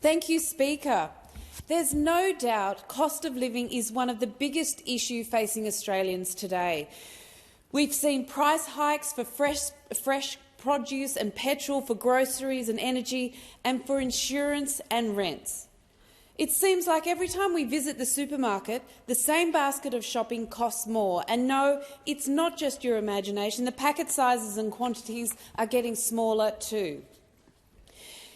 Thank you, Speaker. There's no doubt cost of living is one of the biggest issues facing Australians today. We've seen price hikes for fresh produce and petrol, for groceries and energy, and for insurance and rents. It seems like every time we visit the supermarket, the same basket of shopping costs more. And no, it's not just your imagination. The packet sizes and quantities are getting smaller too.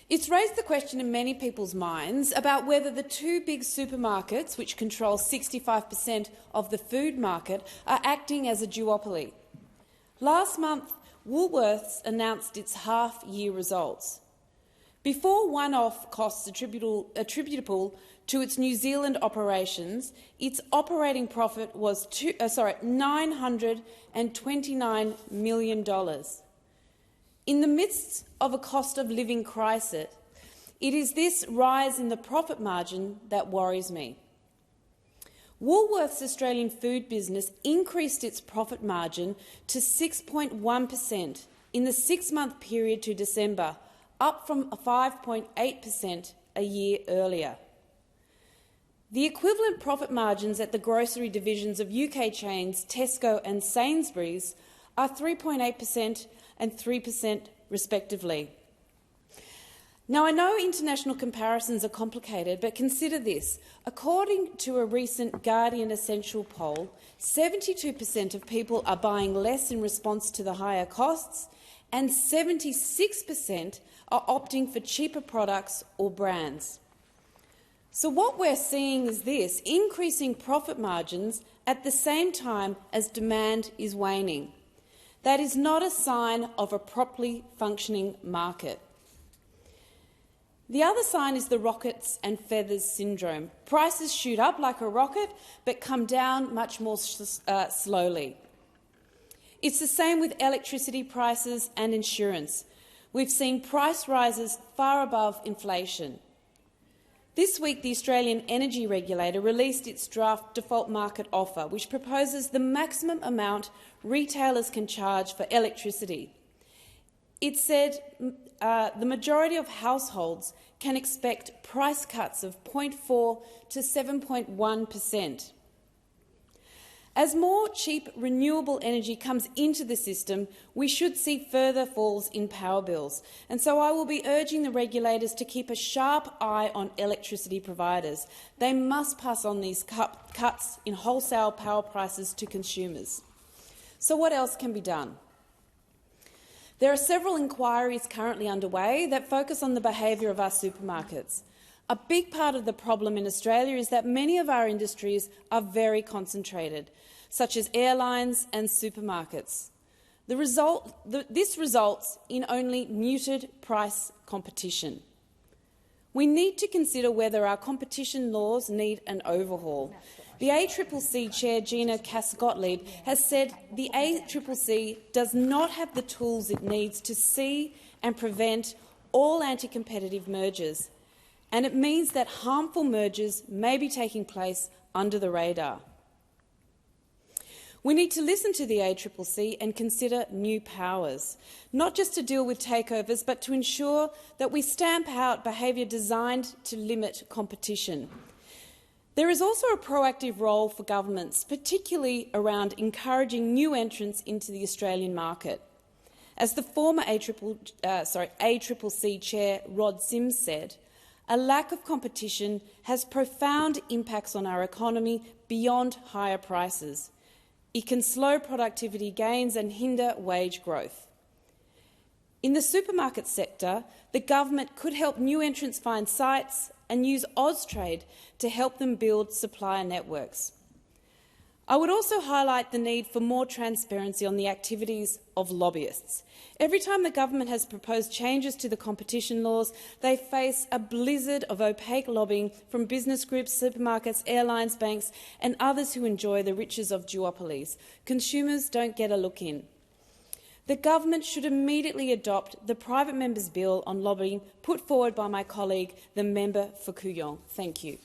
It's raised the question in many people's minds about whether the two big supermarkets, which control 65% of the food market, are acting as a duopoly. Last month, Woolworths announced its half-year results. Before one-off costs attributable to its New Zealand operations, its operating profit was $929 million. In the midst of a cost-of-living crisis, it is this rise in the profit margin that worries me. Woolworths' Australian food business increased its profit margin to 6.1% in the 6-month period to December, up from 5.8% a year earlier. The equivalent profit margins at the grocery divisions of UK chains Tesco and Sainsbury's are 3.8% and 3% respectively. Now, I know international comparisons are complicated, but consider this. According to a recent Guardian Essential poll, 72% of people are buying less in response to the higher costs, and 76% are opting for cheaper products or brands. So what we're seeing is this: increasing profit margins at the same time as demand is waning. That is not a sign of a properly functioning market. The other sign is the rockets and feathers syndrome. Prices shoot up like a rocket but come down much more slowly. It's the same with electricity prices and insurance. We've seen price rises far above inflation. This week, the Australian Energy Regulator released its draft default market offer, which proposes the maximum amount retailers can charge for electricity. It said the majority of households can expect price cuts of 0.4 to 7.1%. As more cheap renewable energy comes into the system, we should see further falls in power bills. And so I will be urging the regulators to keep a sharp eye on electricity providers. They must pass on these cuts in wholesale power prices to consumers. So what else can be done? There are several inquiries currently underway that focus on the behaviour of our supermarkets. A big part of the problem in Australia is that many of our industries are very concentrated, such as airlines and supermarkets. This results in only muted price competition. We need to consider whether our competition laws need an overhaul. The ACCC Chair, Gina Cass-Gottlieb, has said the ACCC does not have the tools it needs to see and prevent all anti-competitive mergers, and it means that harmful mergers may be taking place under the radar. We need to listen to the ACCC and consider new powers, not just to deal with takeovers, but to ensure that we stamp out behaviour designed to limit competition. There is also a proactive role for governments, particularly around encouraging new entrants into the Australian market. As the former ACCC Chair Rod Sims said, a lack of competition has profound impacts on our economy beyond higher prices. It can slow productivity gains and hinder wage growth. In the supermarket sector, the government could help new entrants find sites and use Austrade to help them build supplier networks. I would also highlight the need for more transparency on the activities of lobbyists. Every time the government has proposed changes to the competition laws, they face a blizzard of opaque lobbying from business groups, supermarkets, airlines, banks and others who enjoy the riches of duopolies. Consumers don't get a look in. The government should immediately adopt the private member's bill on lobbying put forward by my colleague, the member for Kooyong. Thank you.